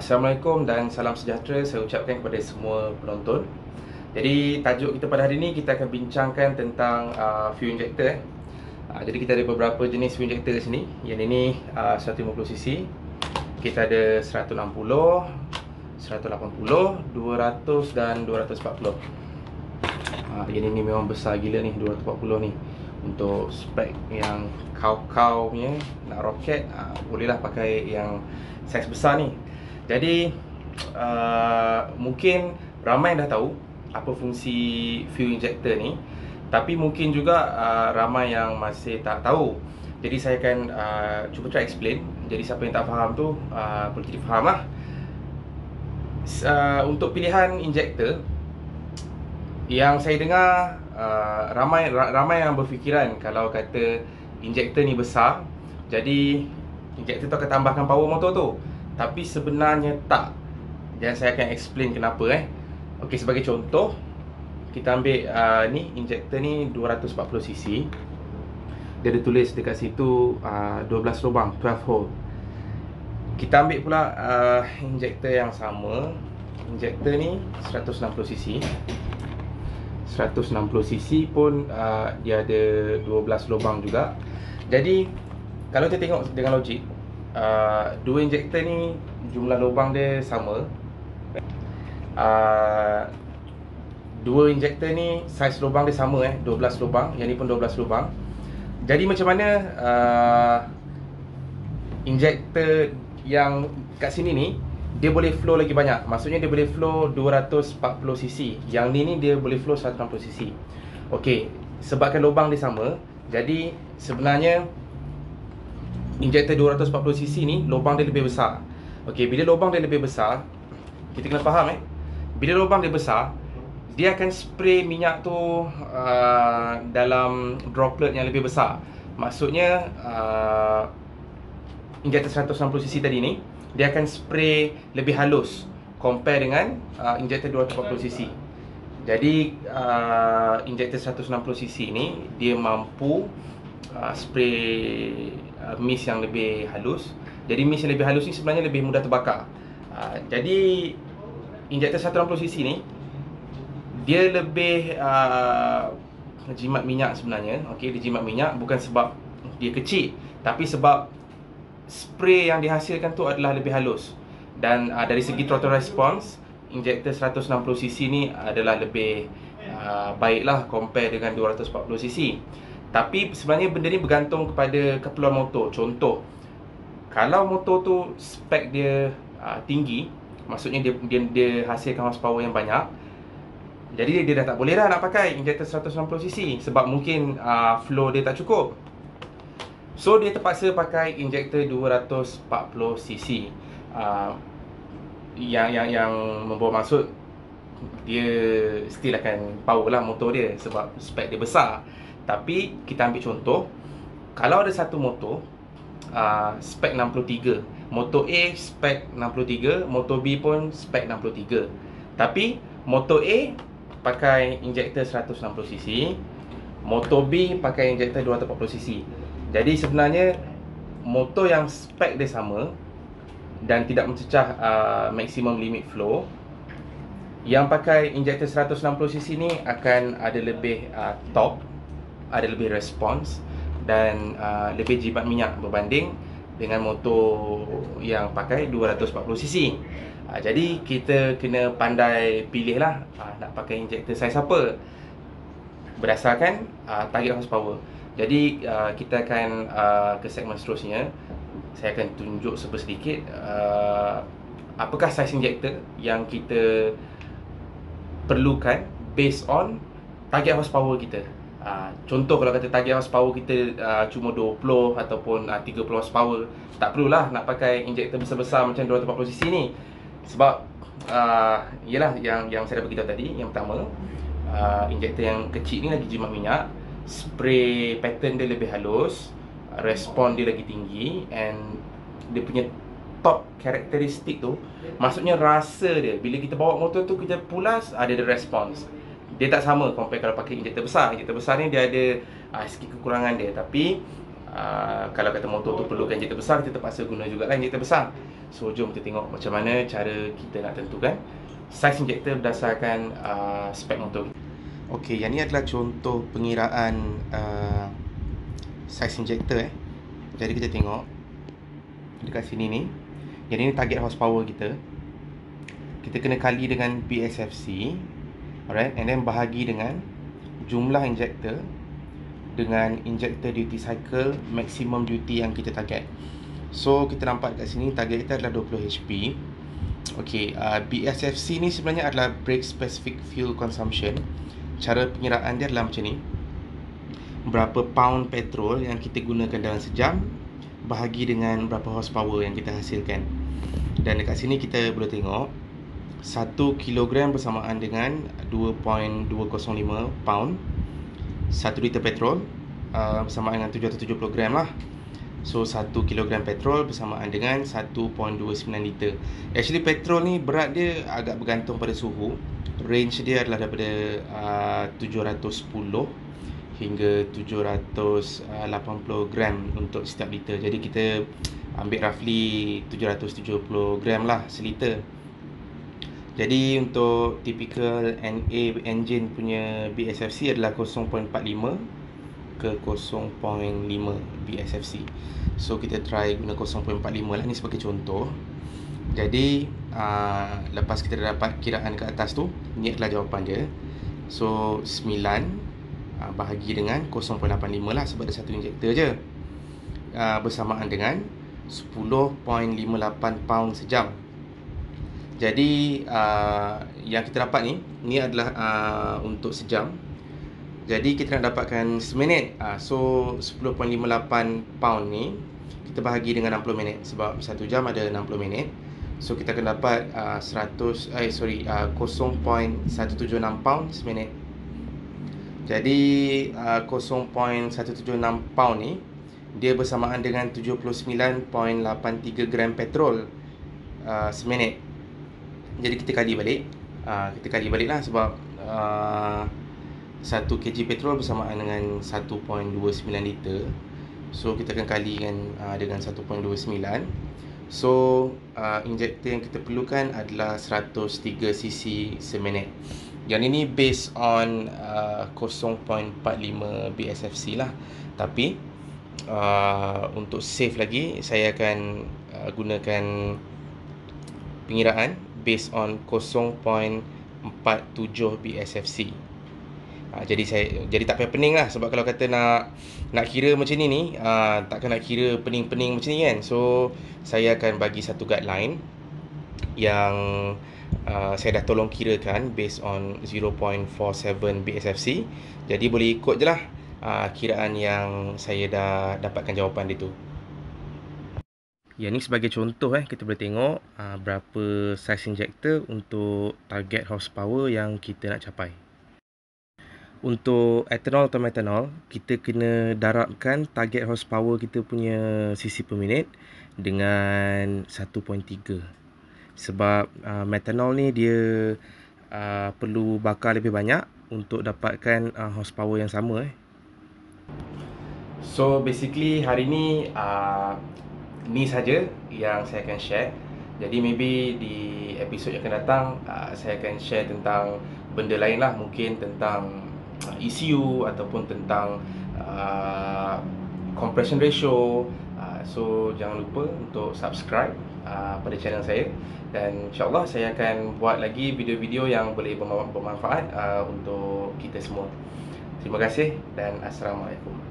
Assalamualaikum dan salam sejahtera saya ucapkan kepada semua penonton. Jadi tajuk kita pada hari ini kita akan bincangkan tentang fuel injector. Jadi kita ada beberapa jenis fuel injector di sini. Yang ini 150cc. Kita ada 160, 180, 200 dan 240. Yang ini memang besar gila ni, 240 ni. Untuk spek yang kau-kau punya nak roket, bolehlah pakai yang saiz besar ni. Jadi mungkin ramai dah tahu apa fungsi fuel injector ni, tapi mungkin juga ramai yang masih tak tahu. Jadi saya akan cuba try explain. Jadi siapa yang tak faham tu boleh jadi faham lah. Untuk pilihan injector, yang saya dengar ramai yang berfikiran kalau kata injector ni besar, jadi injector tu akan tambahkan power motor tu. Tapi sebenarnya tak. Dan saya akan explain kenapa. Okey, sebagai contoh, kita ambil ni injector ni 240cc. Dia ada tulis dekat situ 12 lubang, 12 hole. Kita ambil pula injector yang sama. Injector ni 160cc. 160cc pun dia ada 12 lubang juga. Jadi kalau kita tengok dengan logik, dua injector ni jumlah lubang dia sama. Dua injector ni saiz lubang dia sama 12 lubang. Yang ni pun 12 lubang. Jadi macam mana injector yang kat sini ni dia boleh flow lagi banyak. Maksudnya dia boleh flow 240cc. Yang ni dia boleh flow 160cc. Okey, sebabkan lubang dia sama, jadi sebenarnya injector 240cc ni lubang dia lebih besar. Okey, bila lubang dia lebih besar, kita kena faham bila lubang dia besar, dia akan spray minyak tu dalam droplet yang lebih besar. Maksudnya injector 160cc tadi ni dia akan spray lebih halus compare dengan injector 240cc. Jadi injector 160cc ni dia mampu spray mist yang lebih halus. Jadi mist yang lebih halus ni sebenarnya lebih mudah terbakar. Jadi injector 160cc ni dia lebih jimat minyak sebenarnya. Okey, dia jimat minyak bukan sebab dia kecil, tapi sebab spray yang dihasilkan tu adalah lebih halus. Dan dari segi throttle response, injector 160cc ni adalah lebih baiklah compare dengan 240cc. Tapi sebenarnya benda ni bergantung kepada keperluan motor. Contoh, kalau motor tu spek dia tinggi, maksudnya dia hasilkan horsepower yang banyak, jadi dia dah tak boleh dah nak pakai injector 160cc sebab mungkin flow dia tak cukup. So dia terpaksa pakai injector 240cc. Yang membawa maksud dia still akan power lah motor dia sebab spek dia besar. Tapi kita ambil contoh, kalau ada satu motor spek 63, motor A spek 63, motor B pun spek 63. Tapi motor A pakai injector 160cc, motor B pakai injector 240cc. Jadi sebenarnya motor yang spek dia sama dan tidak mencecah maximum limit flow, yang pakai injector 160cc ni akan ada lebih torque, ada lebih response dan lebih jimat minyak berbanding dengan motor yang pakai 240cc. Jadi kita kena pandai pilih lah nak pakai injector saiz apa berdasarkan target horsepower. Jadi kita akan ke segmen seterusnya. Saya akan tunjuk sedikit apakah saiz injector yang kita perlukan based on target horsepower kita. Contoh, kalau kata target horsepower kita cuma 20 ataupun 30 horsepower, tak perlulah nak pakai injector besar-besar macam 240cc ni. Sebab ialah yang saya dah beritahu tadi. Yang pertama, injector yang kecil ni lagi jimat minyak, spray pattern dia lebih halus, respon dia lagi tinggi, and dia punya top karakteristik tu, maksudnya rasa dia bila kita bawa motor tu, kita pulas, ada response. Dia tak sama compare kalau pakai injector besar. Injector besar ni dia ada sikit kekurangan dia, tapi Kalau kata motor tu perlukan injektor besar, kita terpaksa guna jugalah injektor besar. So jom kita tengok macam mana cara kita nak tentukan saiz injektor berdasarkan spek motor. Okey, yang ni adalah contoh pengiraan saiz injektor. Jadi kita tengok dekat sini ni. Yang ini target horsepower kita. Kita kena kali dengan BSFC. Alright, and then bahagi dengan jumlah injektor dengan injector duty cycle maximum duty yang kita target. So kita nampak kat sini target kita adalah 20 HP. Okey, BSFC ni sebenarnya adalah brake specific fuel consumption. Cara pengiraan dia adalah macam ni. Berapa pound petrol yang kita gunakan dalam sejam bahagi dengan berapa horsepower yang kita hasilkan. Dan dekat sini kita boleh tengok 1 kilogram bersamaan dengan 2.205 pound. 1 liter petrol bersamaan dengan 770 gram lah. So 1 kilogram petrol bersamaan dengan 1.29 liter. Actually petrol ni berat dia agak bergantung pada suhu. Range dia adalah daripada 710 hingga 780 gram untuk setiap liter. Jadi kita ambil roughly 770 gram lah seliter. Jadi untuk typical NA engine punya BSFC adalah 0.45 ke 0.5 BSFC. So kita try guna 0.45 lah ni sebagai contoh. Jadi lepas kita dah dapat kiraan ke atas tu, ni adalah jawapan dia. So 9 bahagi dengan 0.85 lah sebab ada satu injektor je. Bersamaan dengan 10.58 pound sejam. Jadi yang kita dapat ni adalah untuk sejam. Jadi kita nak dapatkan seminit. So 10.58 pound ni kita bahagi dengan 60 minit sebab 1 jam ada 60 minit. So kita akan dapat 0.176 pound seminit. Jadi 0.176 pound ni dia bersamaan dengan 79.83 gram petrol seminit. Jadi kita kali balik. Kita kali balik lah sebab 1 kg petrol bersamaan dengan 1.29 liter. So kita akan kalikan dengan 1.29. So injektor yang kita perlukan adalah 103 cc seminit. Yang ini based on 0.45 BSFC lah. Tapi untuk save lagi, saya akan gunakan pengiraan based on 0.47 BSFC. Jadi tak payah pening lah. Sebab kalau kata nak kira macam ni takkan nak kira pening-pening macam ni kan. So saya akan bagi satu guideline yang saya dah tolong kirakan based on 0.47 BSFC. Jadi boleh ikut je lah kiraan yang saya dah dapatkan jawapan dia tu. Yang ni sebagai contoh kita boleh tengok berapa saiz injektor untuk target horsepower yang kita nak capai. Untuk ethanol atau metanol, kita kena darabkan target horsepower kita punya cc per minit dengan 1.3. Sebab metanol ni dia perlu bakar lebih banyak untuk dapatkan horsepower yang sama. So basically hari ni ni saja yang saya akan share. Jadi maybe di episod yang akan datang saya akan share tentang benda lain lah. Mungkin tentang ECU ataupun tentang compression ratio. So jangan lupa untuk subscribe pada channel saya. Dan insyaAllah saya akan buat lagi video-video yang boleh bermanfaat untuk kita semua. Terima kasih dan Assalamualaikum.